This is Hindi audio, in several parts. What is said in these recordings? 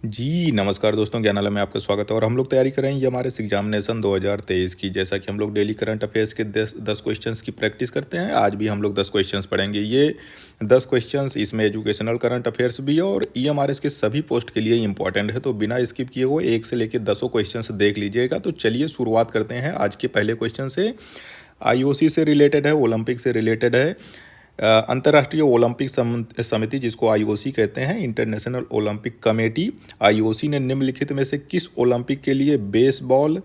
जी, नमस्कार दोस्तों, ज्ञानालय में आपका स्वागत है और हम लोग तैयारी कर रहे हैं ये हमारे एग्जामिनेशन 2023 की। जैसा कि हम लोग डेली करंट अफेयर्स के 10 क्वेश्चंस की प्रैक्टिस करते हैं, आज भी हम लोग 10 क्वेश्चंस पढ़ेंगे। ये 10 क्वेश्चंस, इसमें एजुकेशनल करंट अफेयर्स भी है और ईएमआरएस के सभी पोस्ट के लिए इंपॉर्टेंट है, तो बिना स्किप किए हुए 1 से लेकर 10 क्वेश्चंस देख लीजिएगा। तो चलिए शुरुआत करते हैं आज के पहले क्वेश्चन से। आईओसी से रिलेटेड है, ओलंपिक से रिलेटेड है। अंतर्राष्ट्रीय ओलंपिक समिति, जिसको आईओसी कहते हैं, इंटरनेशनल ओलंपिक कमेटी, आईओसी ने निम्नलिखित में से किस ओलंपिक के लिए बेसबॉल,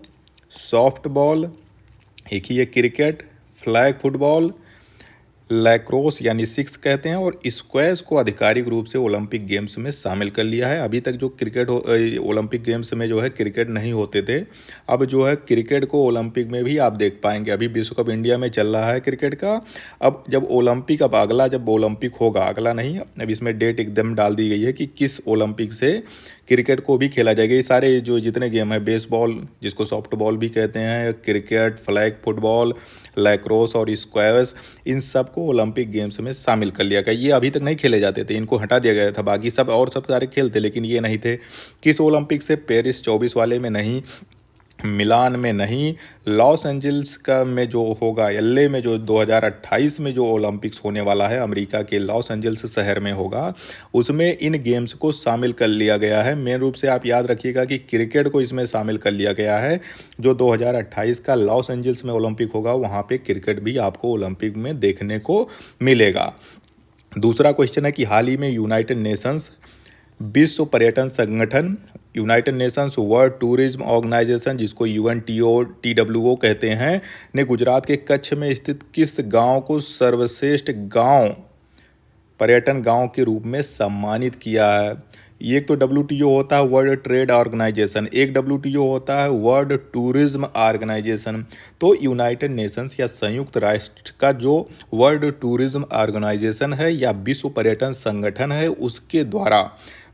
सॉफ्टबॉल, एक ही है क्रिकेट, फ्लैग फुटबॉल, लैक्रोस यानी सिक्स कहते हैं, और स्क्वैश को आधिकारिक रूप से ओलंपिक गेम्स में शामिल कर लिया है। अभी तक जो ओलंपिक गेम्स में जो है क्रिकेट नहीं होते थे, अब जो है क्रिकेट को ओलंपिक में भी आप देख पाएंगे। अभी विश्व कप इंडिया में चल रहा है क्रिकेट का। अब जब ओलंपिक, अब अगला जब ओलंपिक होगा, अगला नहीं, अब इसमें डेट एकदम डाल दी गई है कि किस ओलंपिक से क्रिकेट को भी खेला जाएगा। ये सारे जो जितने गेम है, बेसबॉल जिसको सॉफ्टबॉल भी कहते हैं, क्रिकेट, फ्लैग फुटबॉल, लैक्रोस और स्क्वैश, इन सब को ओलंपिक गेम्स में शामिल कर लिया गया। ये अभी तक नहीं खेले जाते थे, इनको हटा दिया गया था। बाकी सब और सब सारे खेल थे, लेकिन ये नहीं थे। किस ओलंपिक से? पेरिस 24 वाले में नहीं, मिलान में नहीं, लॉस एंजल्स का में जो होगा, एलए में जो 2028 में जो ओलंपिक्स होने वाला है, अमेरिका के लॉस एंजल्स शहर में होगा, उसमें इन गेम्स को शामिल कर लिया गया है। मेन रूप से आप याद रखिएगा कि क्रिकेट को इसमें शामिल कर लिया गया है। जो 2028 का लॉस एंजल्स में ओलंपिक होगा, वहाँ पे क्रिकेट भी आपको ओलंपिक में देखने को मिलेगा। दूसरा क्वेश्चन है कि हाल ही में यूनाइटेड नेशंस विश्व पर्यटन संगठन, United Nations World Tourism Organization, जिसको UNTWO कहते हैं, ने गुजरात के कच्छ में स्थित किस गांव को सर्वश्रेष्ठ गांव, पर्यटन गांव के रूप में सम्मानित किया है? ये एक तो WTO होता है, वर्ल्ड ट्रेड ऑर्गेनाइजेशन, एक WTO होता है वर्ल्ड टूरिज्म ऑर्गेनाइजेशन। तो यूनाइटेड नेशंस या संयुक्त राष्ट्र का जो वर्ल्ड टूरिज्म ऑर्गेनाइजेशन है या विश्व पर्यटन संगठन है, उसके द्वारा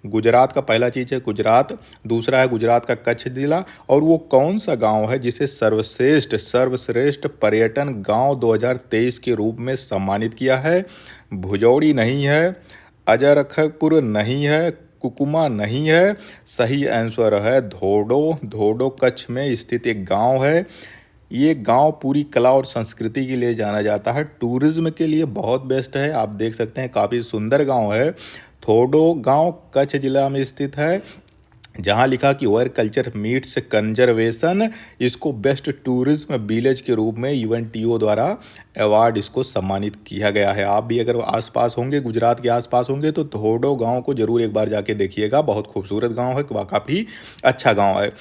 गुजरात का पहला चीज़ है गुजरात, दूसरा है गुजरात का कच्छ जिला, और वो कौन सा गांव है जिसे सर्वश्रेष्ठ पर्यटन गांव 2023 के रूप में सम्मानित किया है? भुजौड़ी नहीं है, अजरखपुर नहीं है, कुकुमा नहीं है, सही आंसर है धोडो। धोडो कच्छ में स्थित एक गांव है। ये गांव पूरी कला और संस्कृति के लिए जाना जाता है, टूरिज्म के लिए बहुत बेस्ट है। आप देख सकते हैं, काफ़ी सुंदर गांव है। थोडो गांव कच्छ जिला में स्थित है, जहां लिखा कि वेयर कल्चर मीट्स कंजर्वेशन, इसको बेस्ट टूरिज्म विलेज के रूप में UNTO द्वारा अवार्ड इसको सम्मानित किया गया है। आप भी अगर आसपास होंगे, गुजरात के आसपास होंगे, तो थोडो गांव को जरूर एक बार जाके देखिएगा। बहुत खूबसूरत गांव है, काफ़ी अच्छा गांव है।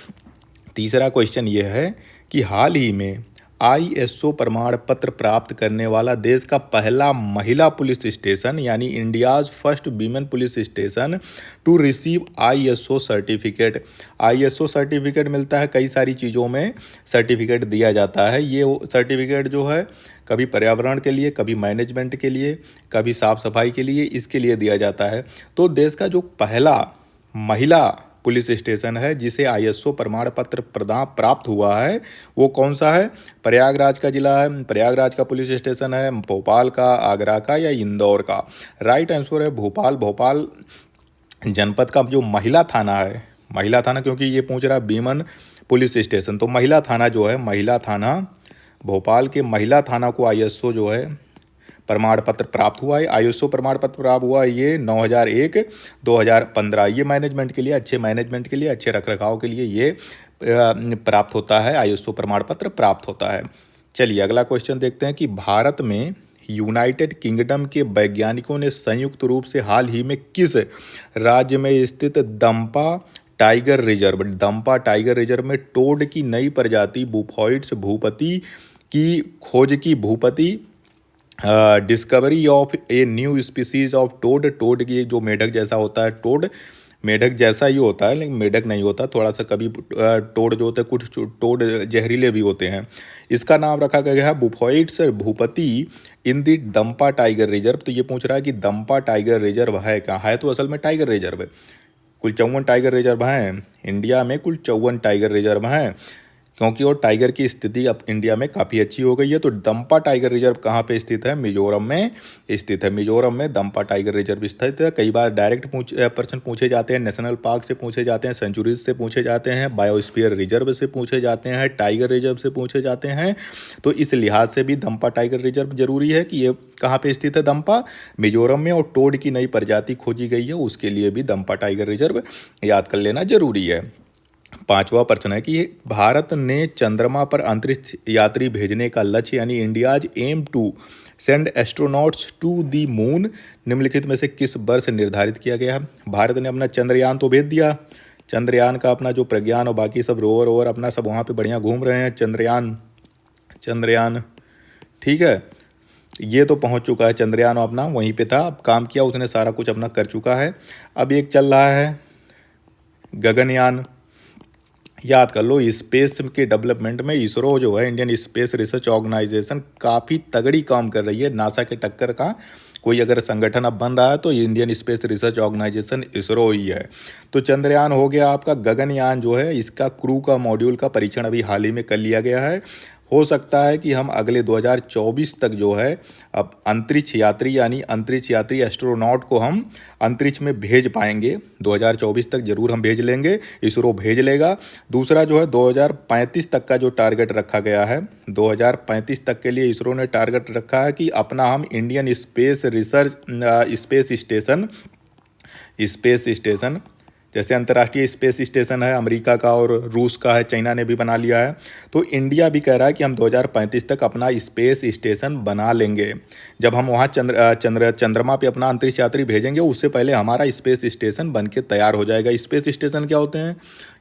तीसरा क्वेश्चन ये है कि हाल ही में ISO प्रमाण पत्र प्राप्त करने वाला देश का पहला महिला पुलिस स्टेशन, यानी India's first women police station to receive ISO certificate. ISO certificate मिलता है, कई सारी चीज़ों में सर्टिफिकेट दिया जाता है। ये सर्टिफिकेट जो है, कभी पर्यावरण के लिए, कभी मैनेजमेंट के लिए, कभी साफ सफाई के लिए, इसके लिए दिया जाता है। तो देश का जो पहला महिला पुलिस स्टेशन है जिसे ISO प्रमाण पत्र प्रदान प्राप्त हुआ है, वो कौन सा है? प्रयागराज का जिला है, प्रयागराज का पुलिस स्टेशन है, भोपाल का, आगरा का या इंदौर का? राइट आंसर है भोपाल। भोपाल जनपद का जो महिला थाना है, महिला थाना, क्योंकि ये पूछ रहा है बीमन पुलिस स्टेशन, तो महिला थाना जो है, महिला थाना, भोपाल के महिला थाना को ISO जो है प्रमाण पत्र प्राप्त हुआ है। ISO प्रमाण पत्र प्राप्त हुआ है ये 9001 2015। ये मैनेजमेंट के लिए, अच्छे मैनेजमेंट के लिए, अच्छे रखरखाव के लिए ये प्राप्त होता है, ISO प्रमाण पत्र प्राप्त होता है। चलिए अगला क्वेश्चन देखते हैं कि भारत में यूनाइटेड किंगडम के वैज्ञानिकों ने संयुक्त रूप से हाल ही में किस राज्य में स्थित दंपा टाइगर रिजर्व में टोड की नई प्रजाति बुफॉइड्स भूपति की खोज की? Bhupathi discovery of a new species of toad. Toad की जो मेढक जैसा होता है, टोड मेढक जैसा ही होता है, लेकिन मेढक नहीं होता, थोड़ा सा कभी टोड जो होता है, कुछ टोड जहरीले भी होते हैं। इसका नाम रखा गया है बुफॉइड्स भूपति इन दी दंपा टाइगर रिजर्व। तो ये पूछ रहा है कि दंपा टाइगर रिजर्व है कहाँ है? तो असल में टाइगर रिजर्व है, कुल 54 टाइगर रिजर्व हैं इंडिया में, कुल 54 टाइगर रिजर्व हैं। क्योंकि और टाइगर की स्थिति अब इंडिया में काफ़ी अच्छी हो गई है। तो दंपा टाइगर रिजर्व कहाँ पे स्थित है? मिजोरम में स्थित है। मिजोरम में दंपा टाइगर रिजर्व स्थित है। कई बार डायरेक्ट प्रश्न पूछे जाते हैं, नेशनल पार्क से पूछे जाते हैं, सेंचुरीज से पूछे जाते हैं, बायोस्फीयर रिजर्व से पूछे जाते हैं, टाइगर रिजर्व से पूछे जाते हैं। तो इस लिहाज से भी दंपा टाइगर रिजर्व जरूरी है कि ये कहाँ पे स्थित है? दंपा मिजोरम में। और टोड की नई प्रजाति खोजी गई है, उसके लिए भी दंपा टाइगर रिजर्व याद कर लेना जरूरी है। पांचवा प्रश्न है कि भारत ने चंद्रमा पर अंतरिक्ष यात्री भेजने का लक्ष्य यानी India's aim to send astronauts to the moon निम्नलिखित में से किस वर्ष निर्धारित किया गया है? भारत ने अपना चंद्रयान तो भेज दिया। चंद्रयान का अपना जो प्रज्ञान और बाकी सब रोवर अपना सब वहाँ पे बढ़िया घूम रहे हैं। चंद्रयान ठीक है, ये तो पहुँच चुका है। चंद्रयान अपना वहीं पे था, अब काम किया उसने, सारा कुछ अपना कर चुका है। अब एक चल रहा है गगनयान। याद कर लो, स्पेस के डेवलपमेंट में इसरो जो है, इंडियन स्पेस रिसर्च ऑर्गेनाइजेशन, काफ़ी तगड़ी काम कर रही है। नासा के टक्कर का कोई अगर संगठन अब बन रहा है तो Indian Space Research Organisation ISRO ही है। तो चंद्रयान हो गया आपका। गगनयान जो है, इसका क्रू का मॉड्यूल का परीक्षण अभी हाल ही में कर लिया गया है। हो सकता है कि हम अगले 2024 तक जो है अब अंतरिक्ष यात्री यानी अंतरिक्ष यात्री एस्ट्रोनॉट को हम अंतरिक्ष में भेज पाएंगे। 2024 तक जरूर हम भेज लेंगे, इसरो भेज लेगा। दूसरा जो है 2035 तक का जो टारगेट रखा गया है, 2035 तक के लिए इसरो ने टारगेट रखा है कि अपना हम Indian Space research space station जैसे अंतर्राष्ट्रीय स्पेस स्टेशन है अमेरिका का और रूस का है, चाइना ने भी बना लिया है, तो इंडिया भी कह रहा है कि हम 2035 तक अपना स्पेस स्टेशन बना लेंगे। जब हम वहाँ चंद्रमा पे अपना अंतरिक्ष यात्री भेजेंगे, उससे पहले हमारा स्पेस स्टेशन बन के तैयार हो जाएगा। स्पेस स्टेशन क्या होते हैं?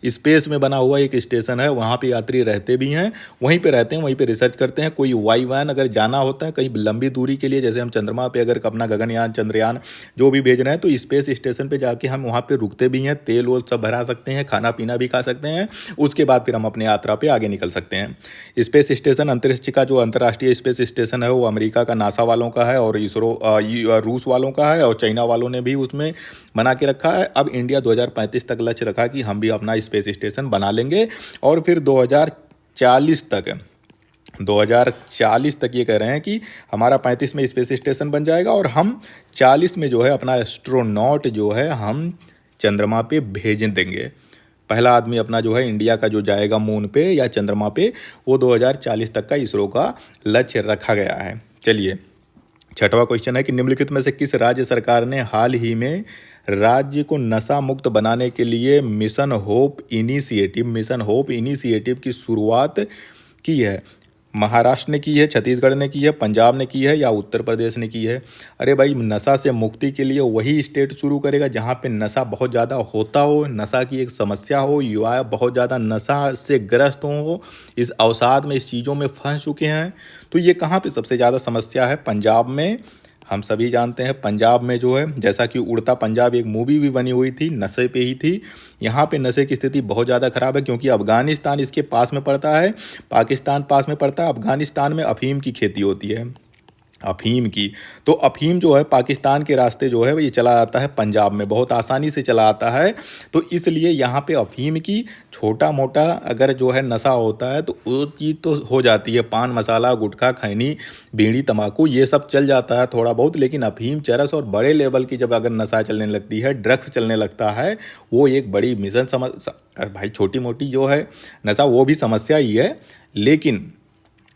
स्पेस में बना हुआ एक स्टेशन है, वहाँ पे यात्री रहते भी हैं, वहीं पे रहते हैं, वहीं पे रिसर्च करते हैं। कोई वायुयान अगर जाना होता है कहीं लंबी दूरी के लिए, जैसे हम चंद्रमा पे अगर अपना गगनयान चंद्रयान जो भी भेज रहे हैं, तो स्पेस स्टेशन पे जाके हम वहाँ पे रुकते भी हैं, तेल वोल सब भरा सकते हैं, खाना पीना भी खा सकते हैं। उसके बाद फिर हम अपनी यात्रा पे आगे निकल सकते हैं। स्पेस स्टेशन अंतरिक्ष का जो अंतर्राष्ट्रीय स्पेस स्टेशन है वो अमेरिका का नासा वालों का है, और इसरो रूस वालों का है, और चाइना वालों ने भी उसमें बना के रखा है। अब इंडिया 2035 तक लक्ष्य रखा कि हम भी अपना स्पेस स्टेशन बना लेंगे, और फिर 2040 तक ये कह रहे हैं कि हमारा 35 में स्पेस स्टेशन बन जाएगा, और हम 40 में जो है अपना एस्ट्रोनॉट जो है हम चंद्रमा पे भेज देंगे। पहला आदमी अपना जो है इंडिया का जो जाएगा मून पे या चंद्रमा पे, वो 2040 तक का इसरो का लक्ष्य रखा गया है। चलिए, छठवां क्वेश्चन है कि निम्नलिखित में से किस राज्य सरकार ने हाल ही में राज्य को नशा मुक्त बनाने के लिए मिशन होप इनिशिएटिव की शुरुआत की है? महाराष्ट्र ने की है, छत्तीसगढ़ ने की है, पंजाब ने की है, या उत्तर प्रदेश ने की है? अरे भाई, नशा से मुक्ति के लिए वही स्टेट शुरू करेगा जहाँ पे नशा बहुत ज़्यादा होता हो, नशा की एक समस्या हो, युवा बहुत ज़्यादा नशा से ग्रस्त हो, इस अवसाद में, इस चीज़ों में फंस चुके हैं। तो ये कहाँ पे सबसे ज़्यादा समस्या है? पंजाब में। हम सभी जानते हैं पंजाब में जो है, जैसा कि उड़ता पंजाब एक मूवी भी बनी हुई थी, नशे पे ही थी। यहाँ पे नशे की स्थिति बहुत ज़्यादा ख़राब है, क्योंकि अफ़गानिस्तान इसके पास में पड़ता है, पाकिस्तान पास में पड़ता है। अफ़गानिस्तान में अफ़ीम की खेती होती है, अफ़ीम की। तो अफ़ीम जो है पाकिस्तान के रास्ते जो है ये चला आता है पंजाब में, बहुत आसानी से चला आता है। तो इसलिए यहाँ पे अफ़ीम की छोटा मोटा अगर जो है नशा होता है तो वो चीज़ तो हो जाती है, पान मसाला, गुटखा, खैनी, बीड़ी, तम्बाकू, ये सब चल जाता है थोड़ा बहुत। लेकिन अफ़ीम, चरस और बड़े लेवल की जब अगर नशा चलने लगती है, ड्रग्स चलने लगता है, वो एक बड़ी मिशन भाई छोटी मोटी जो है नशा वो भी समस्या ही है, लेकिन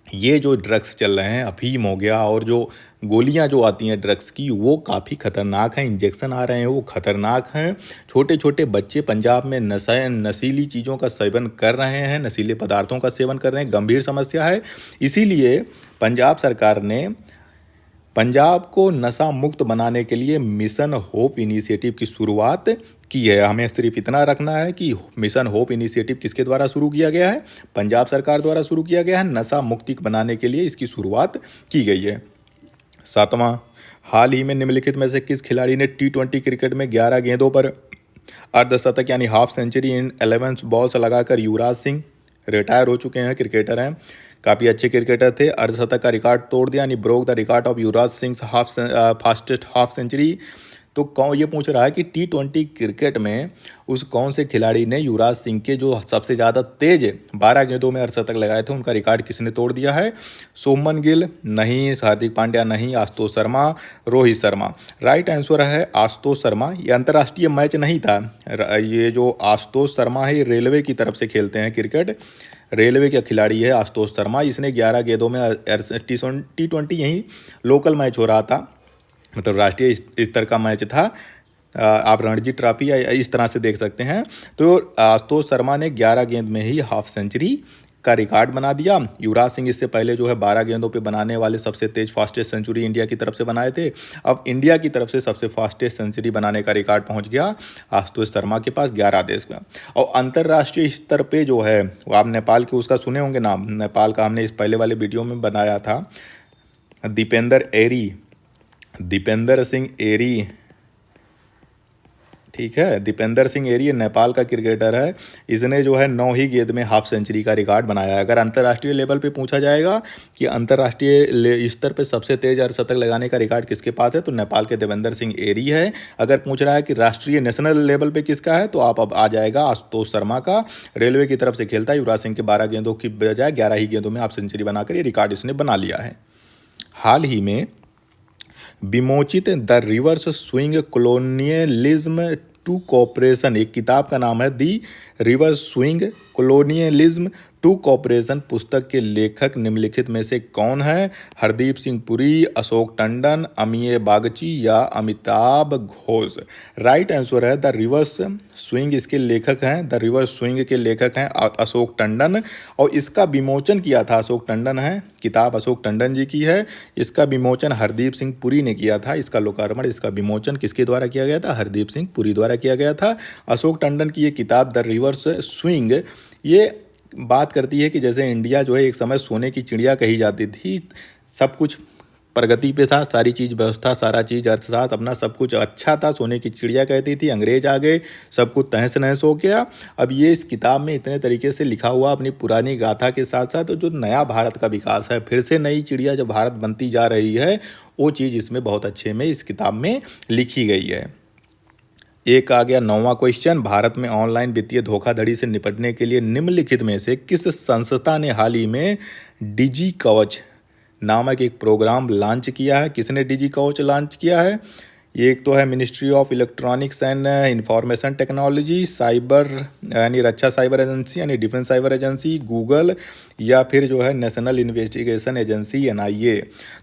ये जो ड्रग्स चल रहे हैं, अफीम हो गया, और जो गोलियां जो आती हैं ड्रग्स की, वो काफ़ी ख़तरनाक हैं। इंजेक्शन आ रहे हैं वो ख़तरनाक हैं। छोटे छोटे बच्चे पंजाब में नशीली चीज़ों का सेवन कर रहे हैं, नशीले पदार्थों का सेवन कर रहे हैं, गंभीर समस्या है। इसीलिए पंजाब सरकार ने पंजाब को नशा मुक्त बनाने के लिए मिशन होप इनिशिएटिव की शुरुआत की है। हमें सिर्फ इतना रखना है कि मिशन होप इनिशिएटिव किसके द्वारा शुरू किया गया है? पंजाब सरकार द्वारा शुरू किया गया है। नशा मुक्ति बनाने के लिए इसकी शुरुआत की गई है। सातवां, हाल ही में निम्नलिखित में से किस खिलाड़ी ने T20 क्रिकेट में 11 गेंदों पर अर्धशतक यानी हाफ सेंचुरी इन 11 बॉल्स लगाकर? युवराज सिंह रिटायर हो चुके हैं, क्रिकेटर हैं, काफ़ी अच्छे क्रिकेटर थे। अर्धशतक का रिकॉर्ड तोड़ दिया, यानी broke the record of Yuvraj Singh fastest half century. तो कौन, ये पूछ रहा है कि T20 क्रिकेट में उस कौन से खिलाड़ी ने युवराज सिंह के जो सबसे ज़्यादा तेज 12 गेंदों में अर्धशतक लगाए थे उनका रिकॉर्ड किसने तोड़ दिया है? शुभमन गिल नहीं, हार्दिक पांड्या नहीं, आशुतोष शर्मा, रोहित शर्मा। राइट आंसर है आशुतोष शर्मा। ये अंतर्राष्ट्रीय मैच नहीं था। ये जो आशुतोष शर्मा है ये रेलवे की तरफ से खेलते हैं क्रिकेट, रेलवे का खिलाड़ी है आशुतोष शर्मा। इसने 11 गेंदों में T20 यहीं लोकल मैच हो रहा था, मतलब राष्ट्रीय स्तर का मैच था। आप रणजी ट्रॉफी या इस तरह से देख सकते हैं। तो आशुतोष शर्मा ने 11 गेंद में ही हाफ सेंचुरी का रिकॉर्ड बना दिया। युवराज सिंह इससे पहले जो है 12 गेंदों पे बनाने वाले सबसे तेज फास्टेस्ट सेंचुरी इंडिया की तरफ से बनाए थे। अब इंडिया की तरफ से सबसे फास्टेस्ट सेंचुरी बनाने का रिकॉर्ड पहुंच गया आशुतोष शर्मा के पास 11 देश में। और अंतर्राष्ट्रीय स्तर पे जो है वो आप नेपाल के उसका सुने होंगे नाम, नेपाल का हमने इस पहले वाले वीडियो में बनाया था, दीपेंद्र सिंह एरी, ठीक है। दीपेंद्र सिंह एरी नेपाल का क्रिकेटर है। इसने जो है 9 ही गेंद में हाफ सेंचुरी का रिकॉर्ड बनाया है। अगर अंतर्राष्ट्रीय लेवल पे पूछा जाएगा कि अंतर्राष्ट्रीय स्तर पे सबसे तेज अर्धशतक लगाने का रिकॉर्ड किसके पास है, तो नेपाल के देवेंद्र सिंह एरी है। अगर पूछ रहा है कि राष्ट्रीय नेशनल लेवल पे किसका है, तो आप अब आ जाएगा आशुतोष शर्मा का। रेलवे की तरफ से खेलता है। युवराज सिंह के 12 गेंदों की बजाय 11 ही गेंदों में हाफ सेंचुरी बनाकर ये रिकॉर्ड इसने बना लिया है। हाल ही में विमोचित the reverse swing colonialism to cooperation, एक किताब का नाम है the reverse swing colonialism to cooperation पुस्तक के लेखक निम्नलिखित में से कौन है? हरदीप सिंह पुरी, अशोक टंडन, अमिय बागची या अमिताभ घोष। राइट आंसर है द रिवर्स स्विंग, इसके लेखक हैं, द रिवर्स स्विंग के लेखक हैं अशोक टंडन। और इसका विमोचन किया था अशोक टंडन है, किताब अशोक टंडन जी की है। इसका विमोचन हरदीप सिंह पुरी ने किया था। इसका लोकार्पण, इसका विमोचन किसके द्वारा किया गया था? हरदीप सिंह पुरी द्वारा किया गया था। अशोक टंडन की ये किताब द रिवर्स स्विंग ये बात करती है कि जैसे इंडिया जो है एक समय सोने की चिड़िया कही जाती थी, सब कुछ प्रगति पे था, सारी चीज़ व्यवस्था, सारा चीज़ अर्थशास्त्र अपना सब कुछ अच्छा था, सोने की चिड़िया कहती थी। अंग्रेज आ गए, सब कुछ तहस नहस हो गया। अब ये इस किताब में इतने तरीके से लिखा हुआ अपनी पुरानी गाथा के साथ साथ जो नया भारत का विकास है, फिर से नई चिड़िया जो भारत बनती जा रही है, वो चीज़ इसमें बहुत अच्छे में इस किताब में लिखी गई है। एक आ गया 9वां क्वेश्चन, भारत में ऑनलाइन वित्तीय धोखाधड़ी से निपटने के लिए निम्नलिखित में से किस संस्था ने हाल ही में डिजी कवच नामक एक प्रोग्राम लॉन्च किया है? किसने डिजी कवच लॉन्च किया है? एक तो है ministry of electronics and information technology, cyber यानी रक्षा साइबर एजेंसी यानी डिफेंस साइबर एजेंसी, गूगल, या फिर जो है नेशनल इन्वेस्टिगेशन एजेंसी NIA।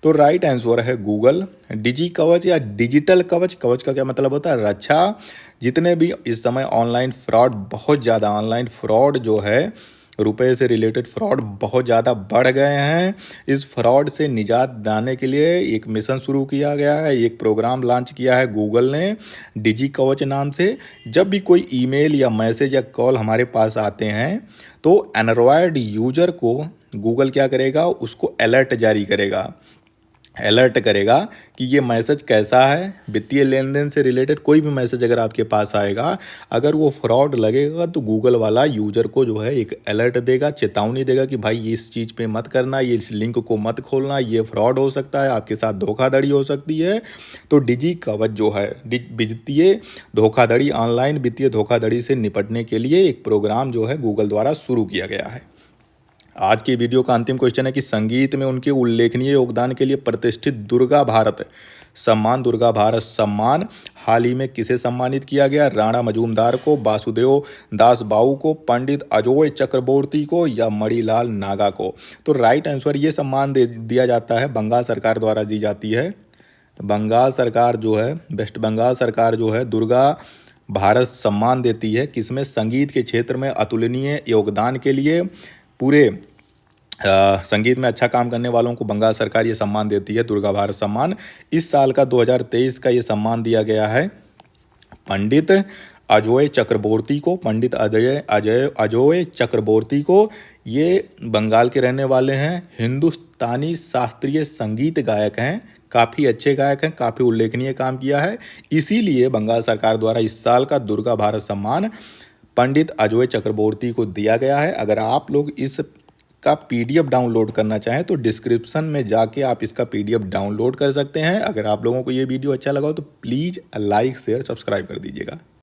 तो राइट आंसर है गूगल। डिजी कवच या डिजिटल कवच, कवच का क्या मतलब होता है? रक्षा। जितने भी इस समय ऑनलाइन फ्रॉड, बहुत ज़्यादा ऑनलाइन फ्रॉड जो है, रुपए से रिलेटेड फ्रॉड बहुत ज़्यादा बढ़ गए हैं। इस फ्रॉड से निजात दिलाने के लिए एक मिशन शुरू किया गया है, एक प्रोग्राम लॉन्च किया है गूगल ने डिजी कवच नाम से। जब भी कोई ईमेल या मैसेज या कॉल हमारे पास आते हैं तो एंड्रॉयड यूजर को गूगल क्या करेगा, उसको अलर्ट जारी करेगा, अलर्ट करेगा कि ये मैसेज कैसा है। वित्तीय लेन देन से रिलेटेड कोई भी मैसेज अगर आपके पास आएगा, अगर वो फ्रॉड लगेगा तो गूगल वाला यूजर को जो है एक अलर्ट देगा, चेतावनी देगा कि भाई इस चीज़ पे मत करना, ये इस लिंक को मत खोलना, ये फ्रॉड हो सकता है, आपके साथ धोखाधड़ी हो सकती है। तो डिजी कवच जो है वित्तीय धोखाधड़ी, ऑनलाइन वित्तीय धोखाधड़ी से निपटने के लिए एक प्रोग्राम जो है गूगल द्वारा शुरू किया गया है। आज की वीडियो का अंतिम क्वेश्चन है कि संगीत में उनके उल्लेखनीय योगदान के लिए प्रतिष्ठित दुर्गा भारत सम्मान हाल ही में किसे सम्मानित किया गया? राणा मजूमदार को, वासुदेव दास बाऊ को, पंडित अजोय चक्रवर्ती को या मणिलाल नागा को? तो राइट आंसर, ये सम्मान दिया जाता है, बंगाल सरकार द्वारा दी जाती है। बंगाल सरकार जो है, वेस्ट बंगाल सरकार जो है दुर्गा भारत सम्मान देती है। किसमें? संगीत के क्षेत्र में अतुलनीय योगदान के लिए पूरे संगीत में अच्छा काम करने वालों को बंगाल सरकार ये सम्मान देती है, दुर्गा भारत सम्मान। इस साल का 2023 का ये सम्मान दिया गया है पंडित अजोय चक्रवर्ती को, पंडित अजोय चक्रवर्ती को। ये बंगाल के रहने वाले हैं, हिंदुस्तानी शास्त्रीय संगीत गायक हैं, काफ़ी अच्छे गायक हैं, काफ़ी उल्लेखनीय काम किया है। इसीलिए बंगाल सरकार द्वारा इस साल का दुर्गा भारत सम्मान पंडित अजोय चक्रवर्ती को दिया गया है। अगर आप लोग इस का पीडीएफ डाउनलोड करना चाहें तो डिस्क्रिप्शन में जाके आप इसका पीडीएफ डाउनलोड कर सकते हैं। अगर आप लोगों को ये वीडियो अच्छा लगा हो तो प्लीज़ लाइक शेयर सब्सक्राइब कर दीजिएगा।